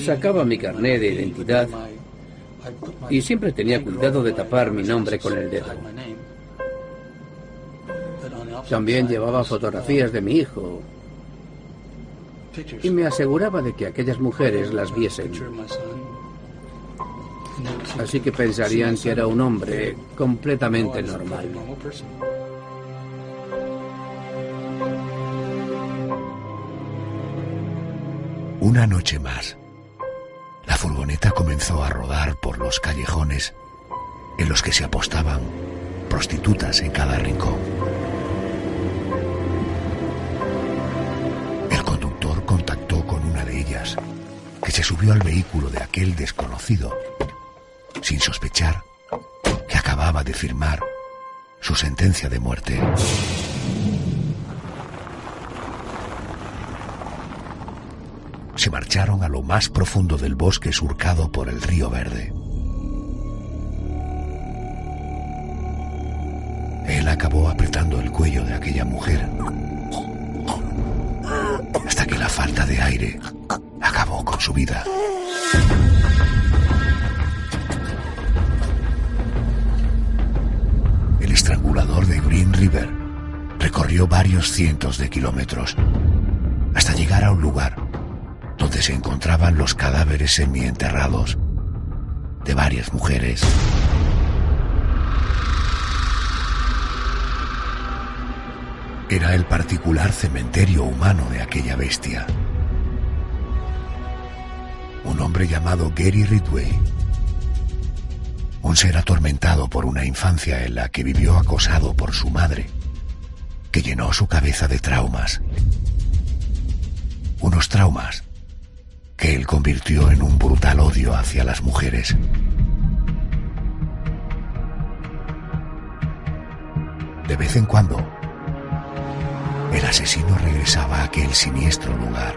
Sacaba mi carné de identidad y siempre tenía cuidado de tapar mi nombre con el dedo. También llevaba fotografías de mi hijo y me aseguraba de que aquellas mujeres las viesen. Así que pensarían que era un hombre completamente normal. Una noche más, la furgoneta comenzó a rodar por los callejones en los que se apostaban prostitutas en cada rincón. El conductor contactó con una de ellas, que se subió al vehículo de aquel desconocido, sin sospechar que acababa de firmar su sentencia de muerte. Se marcharon a lo más profundo del bosque surcado por el río Verde. Él acabó apretando el cuello de aquella mujer hasta que la falta de aire acabó con su vida. El estrangulador de Green River recorrió varios cientos de kilómetros hasta llegar a un lugar donde se encontraban los cadáveres semienterrados de varias mujeres. Era el particular cementerio humano de aquella bestia. Un hombre llamado Gary Ridgway. Un ser atormentado por una infancia en la que vivió acosado por su madre, que llenó su cabeza de traumas. Unos traumas que él convirtió en un brutal odio hacia las mujeres. De vez en cuando, el asesino regresaba a aquel siniestro lugar,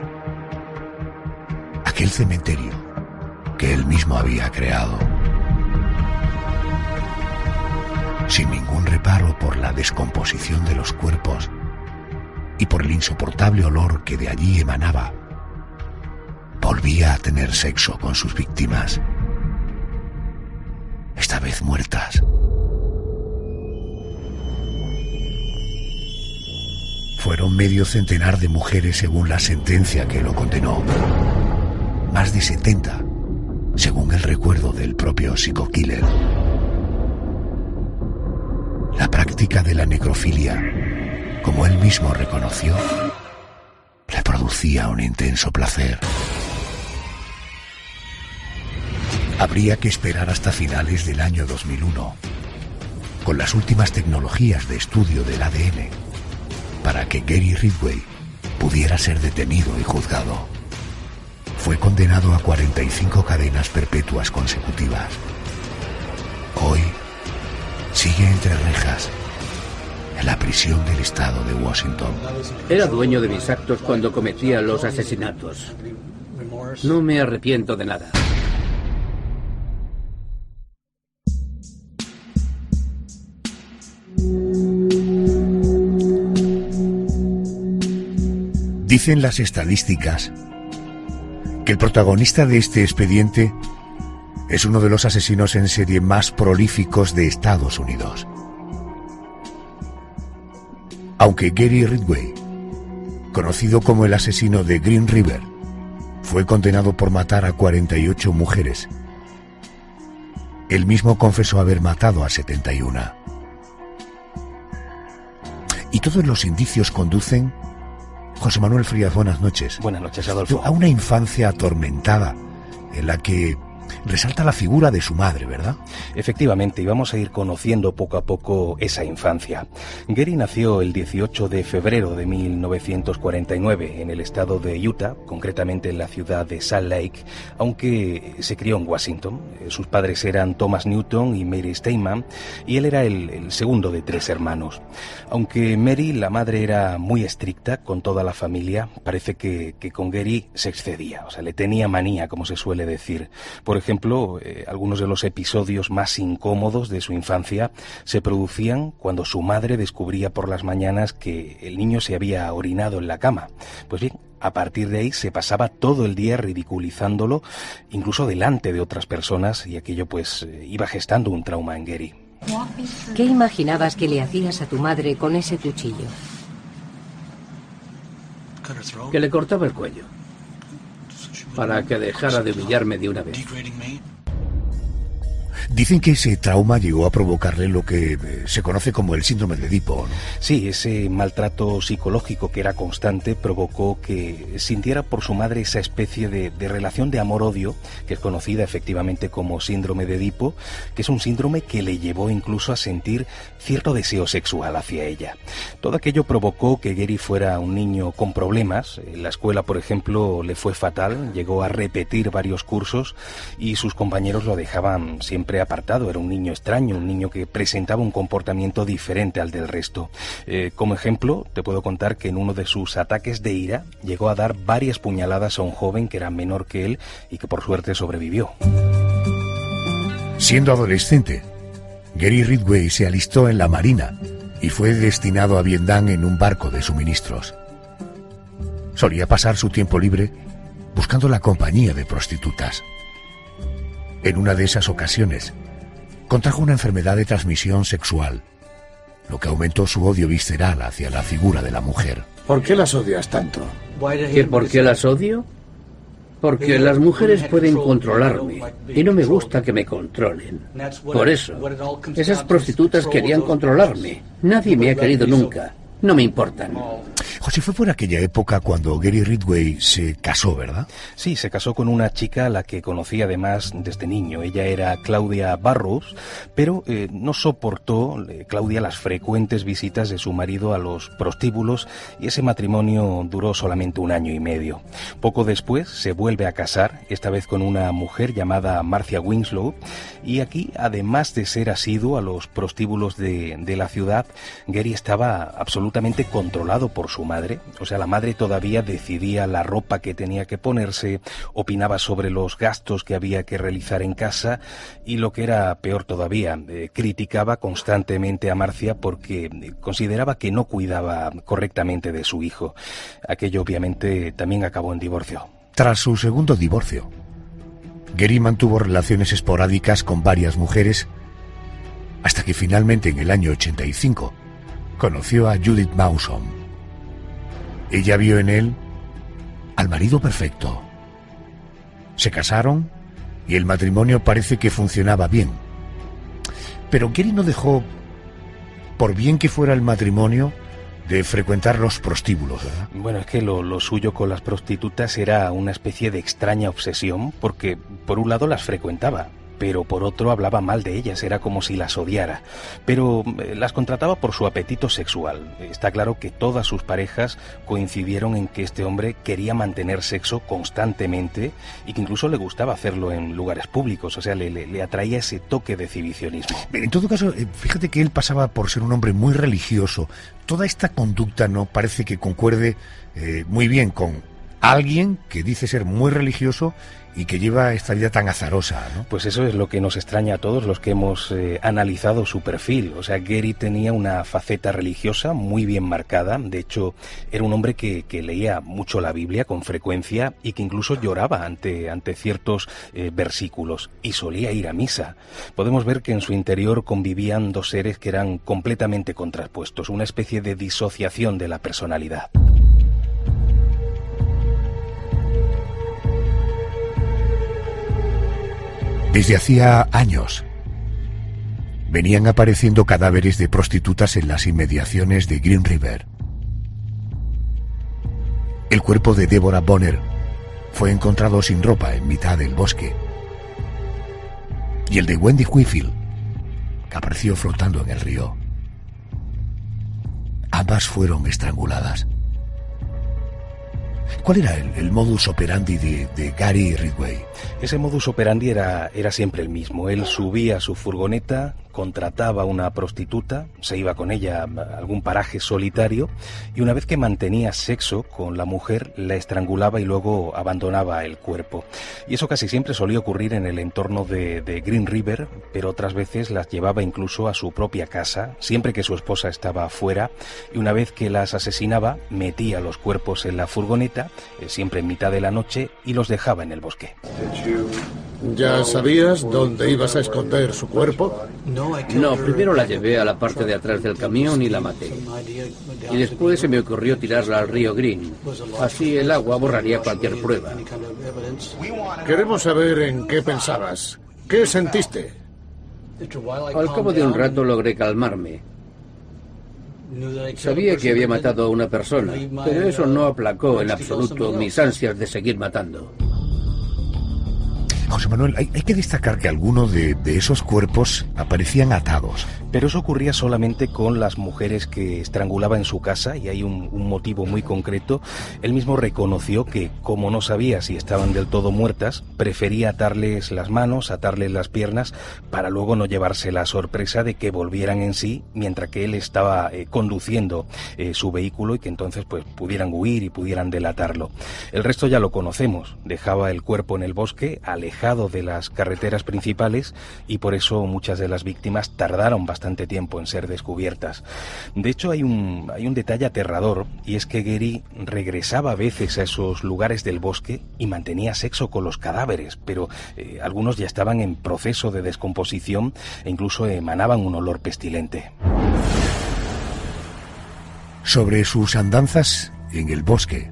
aquel cementerio que él mismo había creado. Sin ningún reparo por la descomposición de los cuerpos y por el insoportable olor que de allí emanaba, volvía a tener sexo con sus víctimas, esta vez muertas. Fueron medio centenar de mujeres según la sentencia que lo condenó. Más de 70, según el recuerdo del propio Psycho Killer. La práctica de la necrofilia, como él mismo reconoció, le producía un intenso placer. Habría que esperar hasta finales del año 2001, con las últimas tecnologías de estudio del ADN, para que Gary Ridgway pudiera ser detenido y juzgado. Fue condenado a 45 cadenas perpetuas consecutivas. Hoy sigue entre rejas en la prisión del estado de Washington. Era dueño de mis actos cuando cometía los asesinatos. No me arrepiento de nada. Dicen las estadísticas que el protagonista de este expediente es uno de los asesinos en serie más prolíficos de Estados Unidos. Aunque Gary Ridgway, conocido como el asesino de Green River, fue condenado por matar a 48 mujeres, él mismo confesó haber matado a 71. Y todos los indicios conducen, José Manuel Frías, buenas noches. Buenas noches, Adolfo. A una infancia atormentada en la que resalta la figura de su madre, ¿verdad? Efectivamente, y vamos a ir conociendo poco a poco esa infancia. Gary nació el 18 de febrero de 1949 en el estado de Utah, concretamente en la ciudad de Salt Lake, aunque se crió en Washington. Sus padres eran Thomas Newton y Mary Steinman, y él era el segundo de 3 hermanos. Aunque Mary, la madre, era muy estricta con toda la familia, parece que con Gary se excedía, o sea, le tenía manía, como se suele decir. Por ejemplo, algunos de los episodios más incómodos de su infancia se producían cuando su madre descubría por las mañanas que el niño se había orinado en la cama. Pues bien, A partir de ahí se pasaba todo el día ridiculizándolo, incluso delante de otras personas, y aquello pues iba gestando un trauma en Gary. ¿Qué imaginabas que le hacías a tu madre con ese cuchillo? Que le cortaba el cuello, para que dejara de humillarme de una vez. Dicen que ese trauma llegó a provocarle lo que se conoce como el síndrome de Edipo, ¿no? Sí, ese maltrato psicológico que era constante provocó que sintiera por su madre esa especie de relación de amor-odio, que es conocida efectivamente como síndrome de Edipo, que es un síndrome que le llevó incluso a sentir cierto deseo sexual hacia ella. Todo aquello provocó que Gary fuera un niño con problemas. En la escuela, por ejemplo, le fue fatal, llegó a repetir varios cursos y sus compañeros lo dejaban siempre apartado. Era un niño extraño, un niño que presentaba un comportamiento diferente al del resto. Como ejemplo, te puedo contar que en uno de sus ataques de ira llegó a dar varias puñaladas a un joven que era menor que él y que por suerte sobrevivió. Siendo adolescente, Gary Ridgway se alistó en la Marina y fue destinado a Vietnam en un barco de suministros. Solía pasar su tiempo libre buscando la compañía de prostitutas. En una de esas ocasiones, contrajo una enfermedad de transmisión sexual, lo que aumentó su odio visceral hacia la figura de la mujer. ¿Por qué las odias tanto? ¿Que por qué las odio? Porque las mujeres pueden controlarme y no me gusta que me controlen. Por eso, esas prostitutas querían controlarme. Nadie me ha querido nunca. No me importan. José, fue por aquella época cuando Gary Ridgway se casó, ¿verdad? Sí, se casó con una chica a la que conocí además desde niño. Ella era Claudia Barrows, pero no soportó, Claudia, las frecuentes visitas de su marido a los prostíbulos y ese matrimonio duró solamente 1 año y medio. Poco después se vuelve a casar, esta vez con una mujer llamada Marcia Winslow, y aquí, además de ser asiduo a los prostíbulos de la ciudad, Gary estaba absolutamente controlado por su madre. O sea, la madre todavía decidía la ropa que tenía que ponerse, opinaba sobre los gastos que había que realizar en casa y, lo que era peor todavía, criticaba constantemente a Marcia porque consideraba que no cuidaba correctamente de su hijo. Aquello obviamente también acabó en divorcio. Tras su segundo divorcio, Gary mantuvo relaciones esporádicas con varias mujeres hasta que finalmente en el año 85 conoció a Judith Mawson. Ella vio en él al marido perfecto. Se casaron y el matrimonio parece que funcionaba bien. Pero Gary no dejó, por bien que fuera el matrimonio, de frecuentar los prostíbulos, ¿verdad? Bueno, es que lo suyo con las prostitutas era una especie de extraña obsesión, porque por un lado las frecuentaba, pero por otro hablaba mal de ellas, era como si las odiara. Pero las contrataba por su apetito sexual. Está claro que todas sus parejas coincidieron en que este hombre quería mantener sexo constantemente y que incluso le gustaba hacerlo en lugares públicos, o sea, le atraía ese toque de exhibicionismo. En todo caso, fíjate que él pasaba por ser un hombre muy religioso. Toda esta conducta no parece que concuerde muy bien con alguien que dice ser muy religioso y que lleva esta vida tan azarosa, ¿no? Pues eso es lo que nos extraña a todos los que hemos analizado su perfil. O sea, Gary tenía una faceta religiosa muy bien marcada. De hecho, era un hombre que leía mucho la Biblia con frecuencia y que incluso lloraba ante ciertos versículos, y solía ir a misa. Podemos ver que en su interior convivían dos seres que eran completamente contrapuestos, una especie de disociación de la personalidad. Desde hacía años venían apareciendo cadáveres de prostitutas en las inmediaciones de Green River. El cuerpo de Deborah Bonner fue encontrado sin ropa en mitad del bosque, y el de Wendy Whitfield, que apareció flotando en el río. Ambas fueron estranguladas. ¿Cuál era el modus operandi de Gary Ridgway? Ese modus operandi era siempre el mismo. Él subía a su furgoneta, contrataba una prostituta, se iba con ella a algún paraje solitario y una vez que mantenía sexo con la mujer, la estrangulaba y luego abandonaba el cuerpo. Y eso casi siempre solía ocurrir en el entorno de Green River, pero otras veces las llevaba incluso a su propia casa, siempre que su esposa estaba fuera, y una vez que las asesinaba, metía los cuerpos en la furgoneta, siempre en mitad de la noche, y los dejaba en el bosque. ¿Ya sabías dónde ibas a esconder su cuerpo? No, primero la llevé a la parte de atrás del camión y la maté. Y después se me ocurrió tirarla al río Green. Así el agua borraría cualquier prueba. Queremos saber en qué pensabas. ¿Qué sentiste? Al cabo de un rato logré calmarme. Sabía que había matado a una persona, pero eso no aplacó en absoluto mis ansias de seguir matando. José Manuel, hay que destacar que algunos de esos cuerpos aparecían atados. Pero eso ocurría solamente con las mujeres que estrangulaba en su casa, y hay un motivo muy concreto. Él mismo reconoció que, como no sabía si estaban del todo muertas, prefería atarles las manos, atarles las piernas, para luego no llevarse la sorpresa de que volvieran en sí mientras que él estaba conduciendo su vehículo, y que entonces pues pudieran huir y pudieran delatarlo. El resto ya lo conocemos. Dejaba el cuerpo en el bosque, alejado de las carreteras principales, y por eso muchas de las víctimas tardaron bastante tiempo en ser descubiertas. De hecho, hay un detalle aterrador, y es que Gary regresaba a veces a esos lugares del bosque y mantenía sexo con los cadáveres, pero algunos ya estaban en proceso de descomposición e incluso emanaban un olor pestilente. Sobre sus andanzas en el bosque,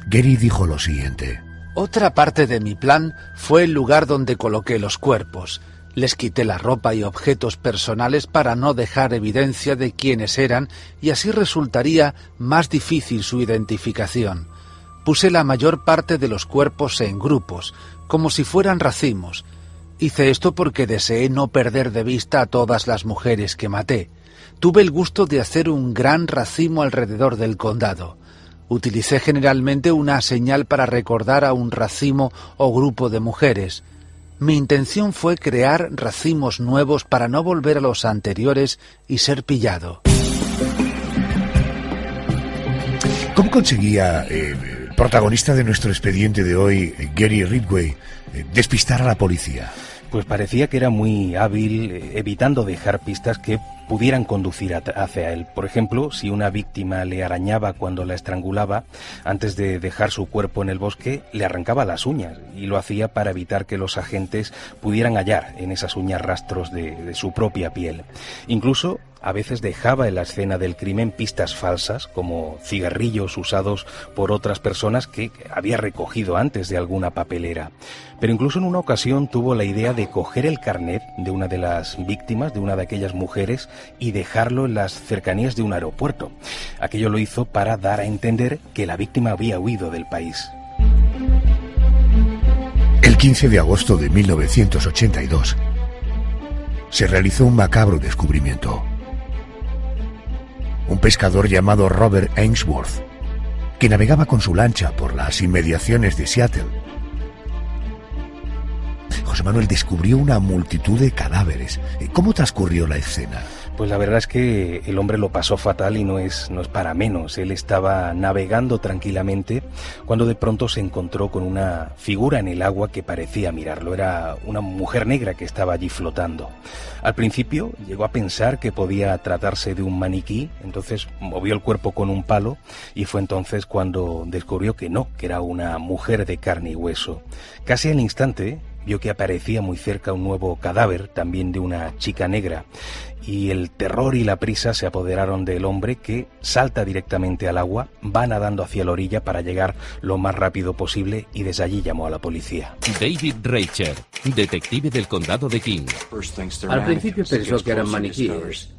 Gary dijo lo siguiente: Otra parte de mi plan fue el lugar donde coloqué los cuerpos. Les quité la ropa y objetos personales para no dejar evidencia de quiénes eran, y así resultaría más difícil su identificación. Puse la mayor parte de los cuerpos en grupos, como si fueran racimos. Hice esto porque deseé no perder de vista a todas las mujeres que maté. Tuve el gusto de hacer un gran racimo alrededor del condado. Utilicé generalmente una señal para recordar a un racimo o grupo de mujeres. Mi intención fue crear racimos nuevos para no volver a los anteriores y ser pillado. ¿Cómo conseguía el protagonista de nuestro expediente de hoy, Gary Ridgway, despistar a la policía? Pues parecía que era muy hábil, evitando dejar pistas que pudieran conducir hacia él. Por ejemplo, si una víctima le arañaba cuando la estrangulaba, antes de dejar su cuerpo en el bosque, le arrancaba las uñas, y lo hacía para evitar que los agentes pudieran hallar en esas uñas rastros de su propia piel. Incluso a veces dejaba en la escena del crimen pistas falsas, como cigarrillos usados por otras personas que había recogido antes de alguna papelera. Pero incluso en una ocasión tuvo la idea de coger el carnet de una de las víctimas, de una de aquellas mujeres, y dejarlo en las cercanías de un aeropuerto. Aquello lo hizo para dar a entender que la víctima había huido del país. El 15 de agosto de 1982 se realizó un macabro descubrimiento. Un pescador llamado Robert Ainsworth, que navegaba con su lancha por las inmediaciones de Seattle, José Manuel, descubrió una multitud de cadáveres. ¿Cómo transcurrió la escena? Pues la verdad es que el hombre lo pasó fatal, y no es para menos. Él estaba navegando tranquilamente cuando de pronto se encontró con una figura en el agua que parecía mirarlo. Era una mujer negra que estaba allí flotando. Al principio llegó a pensar que podía tratarse de un maniquí, entonces movió el cuerpo con un palo, y fue entonces cuando descubrió que no, que era una mujer de carne y hueso. Casi al instante vio que aparecía muy cerca un nuevo cadáver, también de una chica negra, y el terror y la prisa se apoderaron del hombre, que salta directamente al agua, va nadando hacia la orilla para llegar lo más rápido posible, y desde allí llamó a la policía. David Reicher, detective del condado de King. Al principio pensó que eran maniquíes,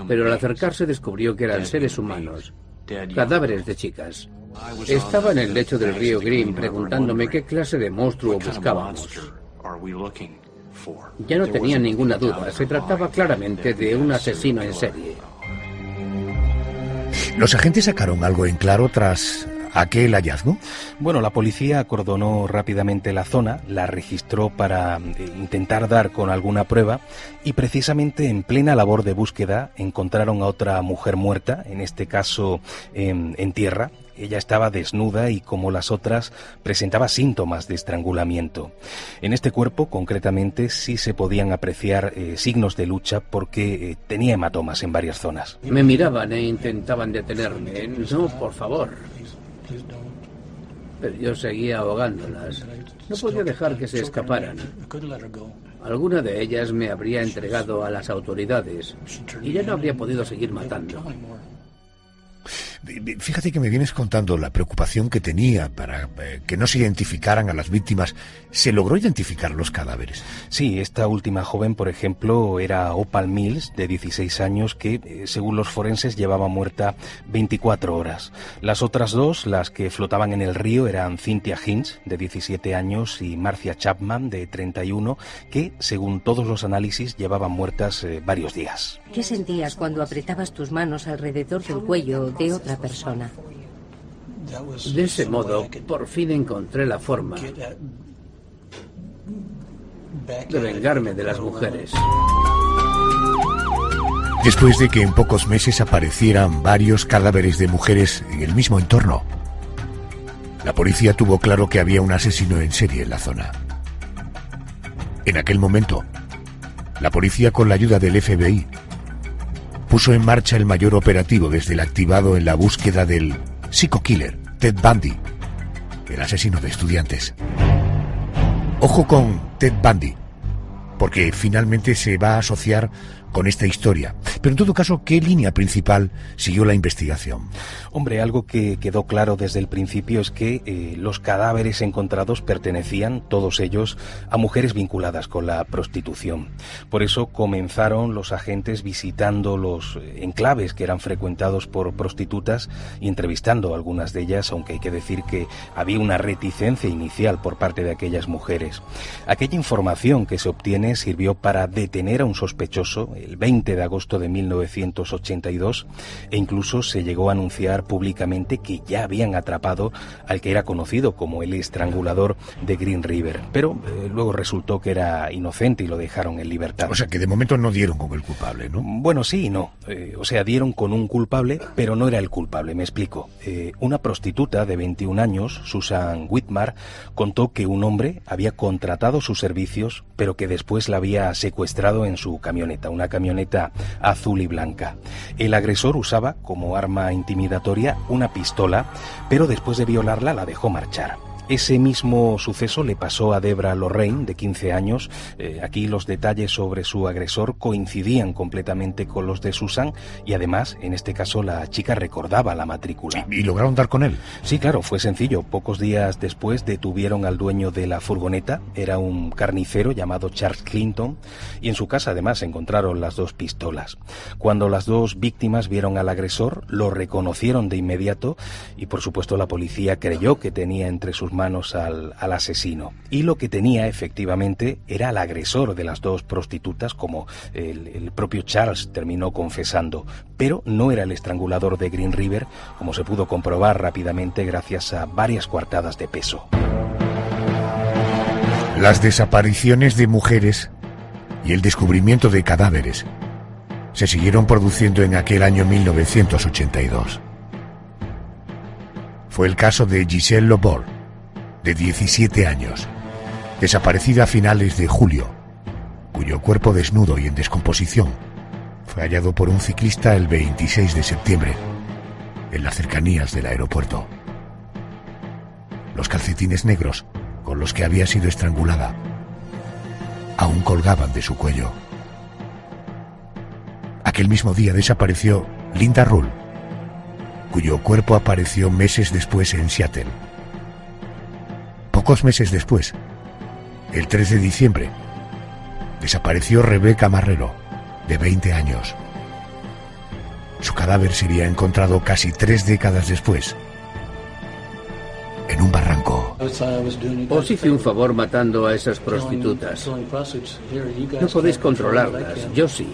pero al acercarse descubrió que eran seres humanos, cadáveres de chicas. Estaba en el lecho del río Green preguntándome qué clase de monstruo buscábamos. Ya no tenía ninguna duda, se trataba claramente de un asesino en serie. Los agentes sacaron algo en claro tras aquel hallazgo? Bueno, la policía acordonó rápidamente la zona, la registró para intentar dar con alguna prueba y precisamente en plena labor de búsqueda encontraron a otra mujer muerta, en este caso en tierra. Ella estaba desnuda y, como las otras, presentaba síntomas de estrangulamiento. En este cuerpo, concretamente, sí se podían apreciar signos de lucha porque tenía hematomas en varias zonas. Me miraban e intentaban detenerme. No, por favor. Pero yo seguía ahogándolas. No podía dejar que se escaparan. Alguna de ellas me habría entregado a las autoridades y ya no habría podido seguir matando. Fíjate que me vienes contando la preocupación que tenía para que no se identificaran a las víctimas. ¿Se logró identificar los cadáveres? Sí, esta última joven, por ejemplo, era Opal Mills, de 16 años, que, según los forenses, llevaba muerta 24 horas. Las otras dos, las que flotaban en el río, eran Cynthia Hinch, de 17 años, y Marcia Chapman, de 31, que, según todos los análisis, llevaban muertas varios días. ¿Qué sentías cuando apretabas tus manos alrededor del cuello de otra persona? De ese modo, por fin encontré la forma de vengarme de las mujeres. Después de que en pocos meses aparecieran varios cadáveres de mujeres en el mismo entorno, la policía tuvo claro que había un asesino en serie en la zona. En aquel momento, la policía, con la ayuda del FBI, puso en marcha el mayor operativo desde el activado en la búsqueda del psycho killer, Ted Bundy, el asesino de estudiantes. Ojo con Ted Bundy, porque finalmente se va a asociar con esta historia. Pero en todo caso, ¿qué línea principal siguió la investigación? Hombre, algo que quedó claro desde el principio es que los cadáveres encontrados pertenecían, todos ellos, a mujeres vinculadas con la prostitución. Por eso comenzaron los agentes visitando los enclaves que eran frecuentados por prostitutas y entrevistando a algunas de ellas, aunque hay que decir que había una reticencia inicial por parte de aquellas mujeres. Aquella información que se obtiene sirvió para detener a un sospechoso el 20 de agosto de 1982 e incluso se llegó a anunciar públicamente que ya habían atrapado al que era conocido como el estrangulador de Green River, pero luego resultó que era inocente y lo dejaron en libertad. O sea que de momento no dieron con el culpable, ¿no? Bueno, sí y no. Dieron con un culpable, pero no era el culpable, me explico. Una prostituta de 21 años, Susan Whitmar, contó que un hombre había contratado sus servicios, pero que después la había secuestrado en su camioneta, una camioneta azul y blanca. El agresor usaba como arma intimidatoria una pistola, pero después de violarla la dejó marchar. Ese mismo suceso le pasó a Debra Lorraine, de 15 años. Aquí los detalles sobre su agresor coincidían completamente con los de Susan y además, en este caso, la chica recordaba la matrícula. ¿Y lograron dar con él? Sí, claro, fue sencillo. Pocos días después detuvieron al dueño de la furgoneta. Era un carnicero llamado Charles Clinton y en su casa además encontraron las dos pistolas. Cuando las dos víctimas vieron al agresor, lo reconocieron de inmediato y por supuesto la policía creyó que tenía entre sus manos al asesino. Y lo que tenía efectivamente era el agresor de las dos prostitutas, como el propio Charles terminó confesando, pero no era el estrangulador de Green River, como se pudo comprobar rápidamente gracias a varias coartadas de peso. Las desapariciones de mujeres y el descubrimiento de cadáveres se siguieron produciendo en aquel año 1982. Fue el caso de Giselle Lobor, de 17 años, desaparecida a finales de julio, cuyo cuerpo desnudo y en descomposición fue hallado por un ciclista el 26 de septiembre en las cercanías del aeropuerto. Los calcetines negros con los que había sido estrangulada aún colgaban de su cuello. Aquel mismo día desapareció Linda Ruhl, cuyo cuerpo apareció meses después en Seattle. Pocos meses después, el 3 de diciembre, desapareció Rebecca Marrero, de 20 años. Su cadáver sería encontrado casi 3 décadas después, en un barranco. Os hice un favor matando a esas prostitutas. No podéis controlarlas, yo sí.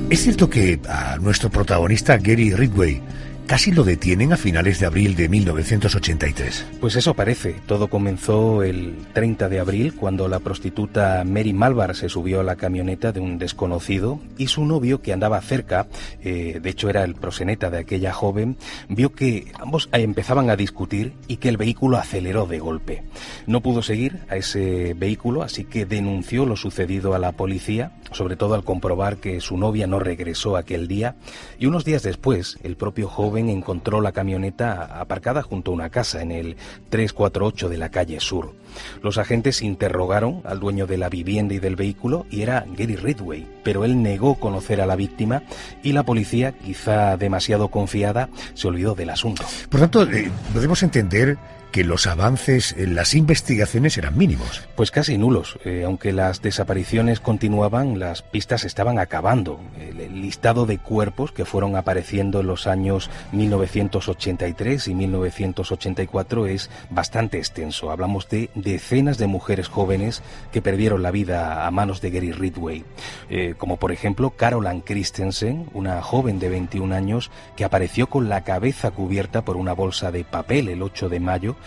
Es cierto que a nuestro protagonista Gary Ridgway casi lo detienen a finales de abril de 1983. Pues eso parece. Todo comenzó el 30 de abril cuando la prostituta Mary Malvar se subió a la camioneta de un desconocido y su novio, que andaba cerca, de hecho era el proxeneta de aquella joven, vio que ambos empezaban a discutir y que el vehículo aceleró de golpe. No pudo seguir a ese vehículo, así que denunció lo sucedido a la policía, sobre todo al comprobar que su novia no regresó aquel día, y unos días después el propio joven encontró la camioneta aparcada junto a una casa en el 348 de la calle Sur. Los agentes interrogaron al dueño de la vivienda y del vehículo y era Gary Ridgway, pero él negó conocer a la víctima y la policía, quizá demasiado confiada, se olvidó del asunto. Por tanto, podemos entender que los avances en las investigaciones eran mínimos. Pues casi nulos. Aunque las desapariciones continuaban, las pistas estaban acabando. El listado de cuerpos que fueron apareciendo en los años 1983 y 1984 es bastante extenso. Hablamos de decenas de mujeres jóvenes que perdieron la vida a manos de Gary Ridgway. Como por ejemplo Carol Ann Christensen, una joven de 21 años que apareció con la cabeza cubierta por una bolsa de papel el 8 de mayo.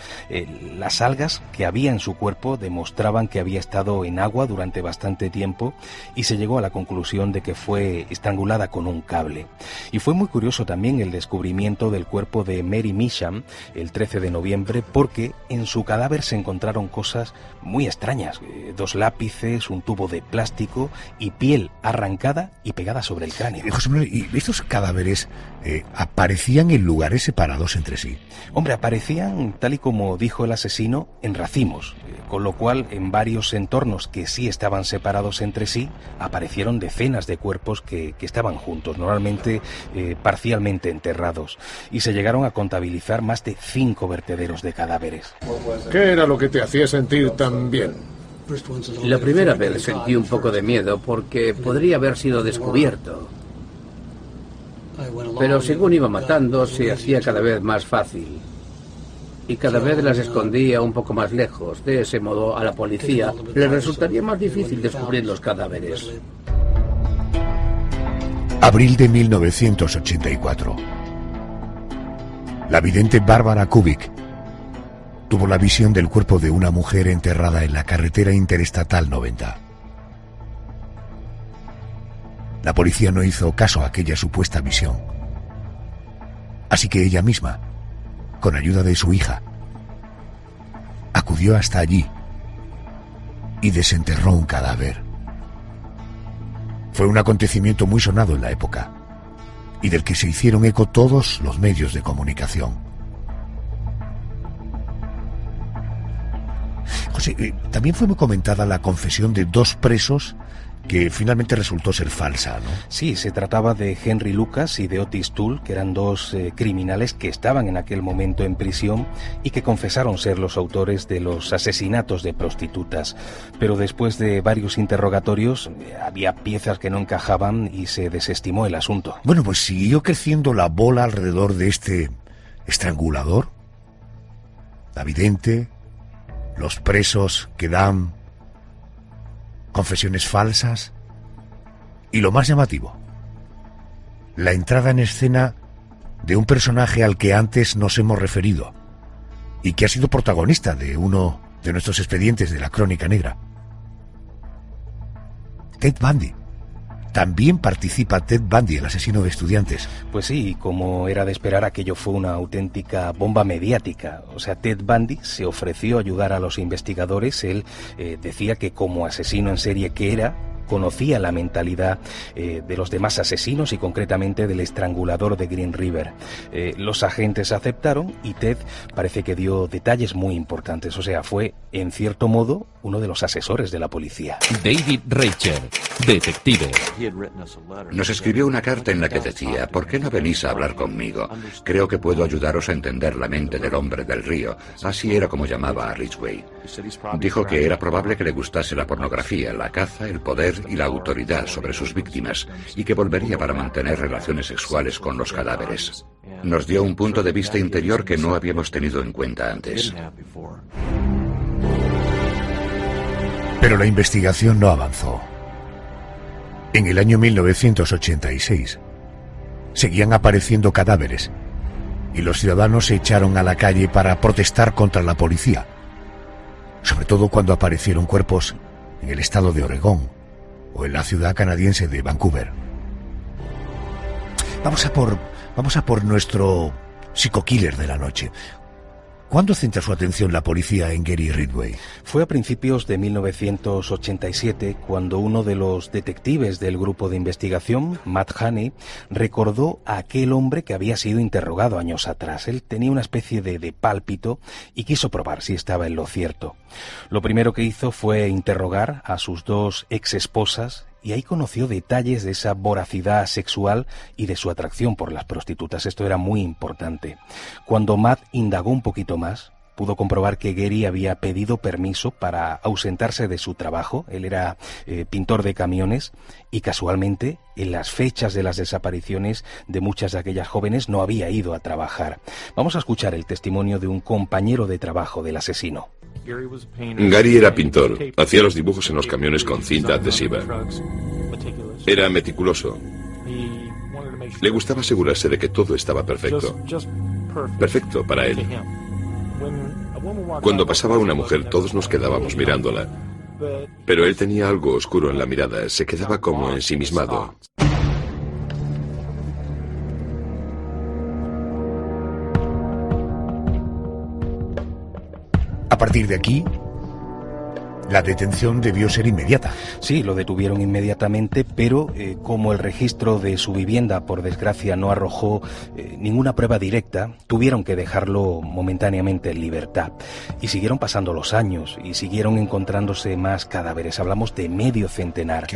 Las algas que había en su cuerpo demostraban que había estado en agua durante bastante tiempo y se llegó a la conclusión de que fue estrangulada con un cable. Y fue muy curioso también el descubrimiento del cuerpo de Mary Measham el 13 de noviembre porque en su cadáver se encontraron cosas muy extrañas, 2 lápices, un tubo de plástico y piel arrancada y pegada sobre el cráneo. José Manuel, ¿y estos cadáveres aparecían en lugares separados entre sí? Hombre, aparecían, tal y como dijo el asesino, en racimos, con lo cual en varios entornos que sí estaban separados entre sí, aparecieron decenas de cuerpos que estaban juntos, normalmente parcialmente enterrados, y se llegaron a contabilizar más de 5 vertederos de cadáveres. ¿Qué era lo que te hacía sentir tan bien? La primera vez sentí un poco de miedo porque podría haber sido descubierto. Pero según iba matando, se hacía cada vez más fácil. Y cada vez las escondía un poco más lejos. De ese modo, a la policía le resultaría más difícil descubrir los cadáveres. Abril de 1984. La vidente Bárbara Kubik tuvo la visión del cuerpo de una mujer enterrada en la carretera interestatal 90. La policía no hizo caso a aquella supuesta visión. Así que ella misma, con ayuda de su hija, acudió hasta allí y desenterró un cadáver. Fue un acontecimiento muy sonado en la época y del que se hicieron eco todos los medios de comunicación. José, también fue muy comentada la confesión de 2 presos que finalmente resultó ser falsa, ¿no? Sí, se trataba de Henry Lucas y de Otis Toole, que eran 2 criminales que estaban en aquel momento en prisión y que confesaron ser los autores de los asesinatos de prostitutas. Pero después de varios interrogatorios había piezas que no encajaban y se desestimó el asunto. Bueno, pues siguió creciendo la bola alrededor de este estrangulador. La vidente, los presos que dan confesiones falsas y lo más llamativo, la entrada en escena de un personaje al que antes nos hemos referido y que ha sido protagonista de uno de nuestros expedientes de la Crónica Negra. Ted Bundy. También participa Ted Bundy, el asesino de estudiantes. Pues sí, como era de esperar, aquello fue una auténtica bomba mediática. O sea, Ted Bundy se ofreció a ayudar a los investigadores. Él decía que como asesino en serie que era, conocía la mentalidad de los demás asesinos y concretamente del estrangulador de Green River. Los agentes aceptaron y Ted parece que dio detalles muy importantes. O sea, fue, en cierto modo, uno de los asesores de la policía. David Reicher, detective. Nos escribió una carta en la que decía: ¿por qué no venís a hablar conmigo? Creo que puedo ayudaros a entender la mente del hombre del río. Así era como llamaba a Ridgway. Dijo que era probable que le gustase la pornografía, la caza, el poder y la autoridad sobre sus víctimas, y que volvería para mantener relaciones sexuales con los cadáveres. Nos dio un punto de vista interior que no habíamos tenido en cuenta antes. Pero la investigación no avanzó. En el año 1986 seguían apareciendo cadáveres y los ciudadanos se echaron a la calle para protestar contra la policía, sobre todo cuando aparecieron cuerpos en el estado de Oregón o en la ciudad canadiense de Vancouver. Vamos a por nuestro psico-killer de la noche. ¿Cuándo centra su atención la policía en Gary Ridgway? Fue a principios de 1987 cuando uno de los detectives del grupo de investigación, Matt Haney, recordó a aquel hombre que había sido interrogado años atrás. Él tenía una especie de pálpito y quiso probar si estaba en lo cierto. Lo primero que hizo fue interrogar a sus dos ex esposas y ahí conoció detalles de esa voracidad sexual y de su atracción por las prostitutas. Esto era muy importante. Cuando Matt indagó un poquito más, pudo comprobar que Gary había pedido permiso para ausentarse de su trabajo. Él era pintor de camiones y casualmente en las fechas de las desapariciones de muchas de aquellas jóvenes no había ido a trabajar. Vamos a escuchar el testimonio de un compañero de trabajo del asesino. Gary era pintor, hacía los dibujos en los camiones con cinta adhesiva. Era meticuloso. Le gustaba asegurarse de que todo estaba perfecto. Perfecto para él. Cuando pasaba una mujer, todos nos quedábamos mirándola. Pero él tenía algo oscuro en la mirada, se quedaba como ensimismado. A partir de aquí, la detención debió ser inmediata. Sí, lo detuvieron inmediatamente, pero como el registro de su vivienda, por desgracia, no arrojó ninguna prueba directa, tuvieron que dejarlo momentáneamente en libertad. Y siguieron pasando los años y siguieron encontrándose más cadáveres. Hablamos de medio centenar.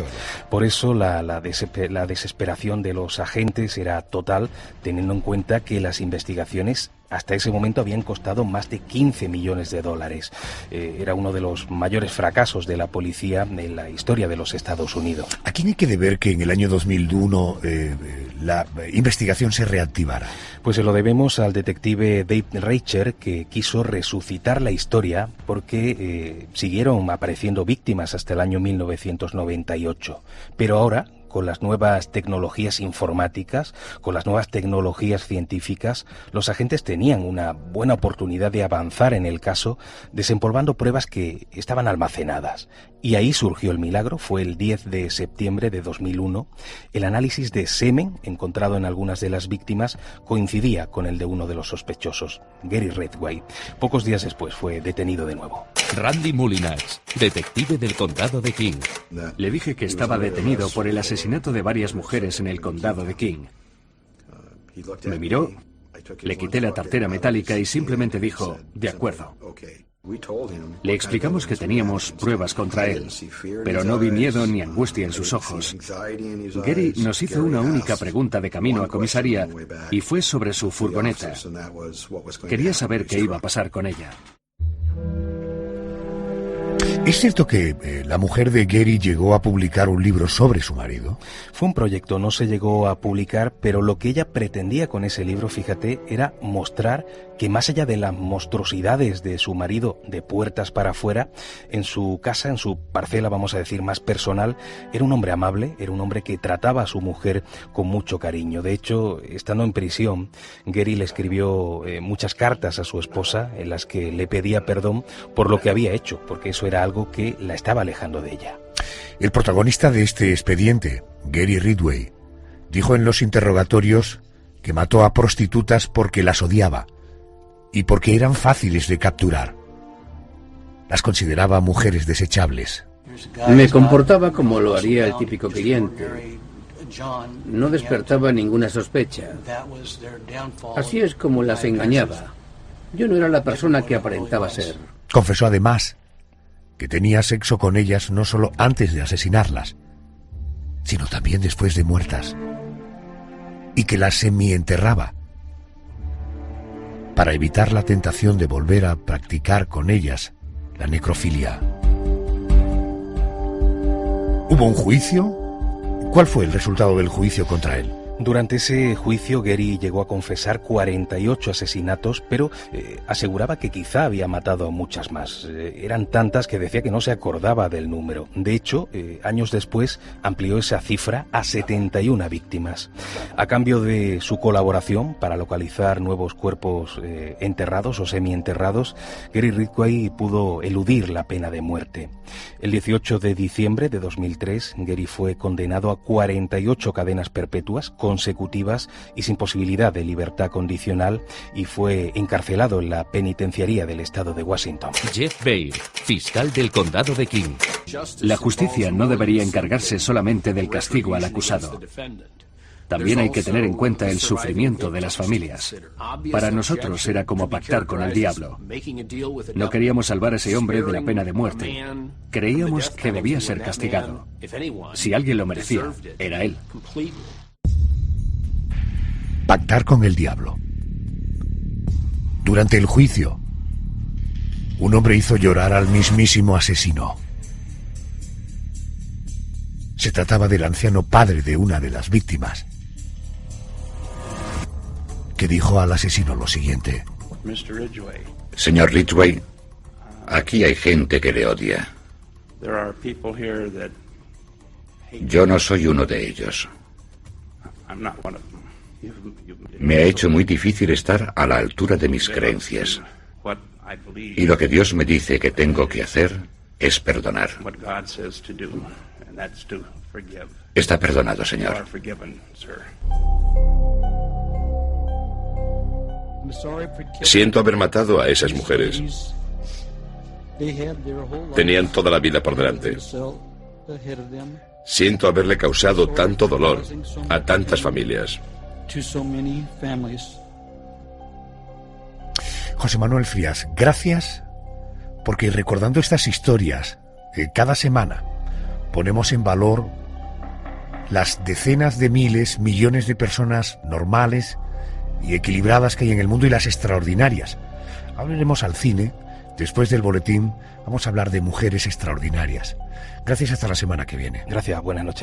Por eso la desesperación de los agentes era total, teniendo en cuenta que las investigaciones hasta ese momento habían costado más de 15 millones de dólares. Era uno de los mayores fracasos de la policía en la historia de los Estados Unidos. ¿A quién hay que deber que en el año 2001 la investigación se reactivara? Pues se lo debemos al detective Dave Reicher, que quiso resucitar la historia porque siguieron apareciendo víctimas hasta el año 1998. Pero ahora, con las nuevas tecnologías informáticas, con las nuevas tecnologías científicas, los agentes tenían una buena oportunidad de avanzar en el caso, desempolvando pruebas que estaban almacenadas. Y ahí surgió el milagro. Fue el 10 de septiembre de 2001. El análisis de semen encontrado en algunas de las víctimas coincidía con el de uno de los sospechosos, Gary Ridgway. Pocos días después fue detenido de nuevo. Randy Mullinax, detective del condado de King. Le dije que estaba detenido por el asesinato de varias mujeres en el condado de King. Me miró, le quité la tartera metálica y simplemente dijo, de acuerdo. Le explicamos que teníamos pruebas contra él, pero no vi miedo ni angustia en sus ojos. Gary nos hizo una única pregunta de camino a comisaría y fue sobre su furgoneta. Quería saber qué iba a pasar con ella. ¿Es cierto que la mujer de Gary llegó a publicar un libro sobre su marido? Fue un proyecto, no se llegó a publicar, pero lo que ella pretendía con ese libro, fíjate, era mostrar que más allá de las monstruosidades de su marido de puertas para afuera, en su casa, en su parcela, vamos a decir, más personal, era un hombre amable, era un hombre que trataba a su mujer con mucho cariño. De hecho, estando en prisión, Gary le escribió muchas cartas a su esposa en las que le pedía perdón por lo que había hecho, porque eso era algo que la estaba alejando de ella. El protagonista de este expediente, Gary Ridgway, dijo en los interrogatorios que mató a prostitutas porque las odiaba y porque eran fáciles de capturar. Las consideraba mujeres desechables. Me comportaba como lo haría el típico cliente. No despertaba ninguna sospecha. Así es como las engañaba. Yo no era la persona que aparentaba ser. Confesó además que tenía sexo con ellas no solo antes de asesinarlas, sino también después de muertas, y que las semienterraba para evitar la tentación de volver a practicar con ellas la necrofilia. ¿Hubo un juicio? ¿Cuál fue el resultado del juicio contra él? Durante ese juicio, Gary llegó a confesar 48 asesinatos, pero aseguraba que quizá había matado a muchas más. Eran tantas que decía que no se acordaba del número. De hecho, años después amplió esa cifra a 71 víctimas. A cambio de su colaboración para localizar nuevos cuerpos enterrados o semienterrados, Gary Ridgway pudo eludir la pena de muerte. El 18 de diciembre de 2003, Gary fue condenado a 48 cadenas perpetuas consecutivas y sin posibilidad de libertad condicional, y fue encarcelado en la penitenciaría del estado de Washington. Jeff Baer, fiscal del condado de King. La justicia no debería encargarse solamente del castigo al acusado. También hay que tener en cuenta el sufrimiento de las familias. Para nosotros era como pactar con el diablo. No queríamos salvar a ese hombre de la pena de muerte. Creíamos que debía ser castigado. Si alguien lo merecía, era él. Pactar con el diablo. Durante el juicio, un hombre hizo llorar al mismísimo asesino. Se trataba del anciano padre de una de las víctimas, que dijo al asesino lo siguiente: Señor Ridgway, aquí hay gente que le odia. Yo no soy uno de ellos. Me ha hecho muy difícil estar a la altura de mis creencias. Y lo que Dios me dice que tengo que hacer es perdonar. Está perdonado, señor. Siento haber matado a esas mujeres. Tenían toda la vida por delante. Siento haberle causado tanto dolor a tantas familias. José Manuel Frías, gracias, porque recordando estas historias, cada semana ponemos en valor las decenas de miles, millones de personas normales y equilibradas que hay en el mundo, y las extraordinarias. Hablaremos al cine. Después del boletín vamos a hablar de mujeres extraordinarias. Gracias, hasta la semana que viene. Gracias, buenas noches.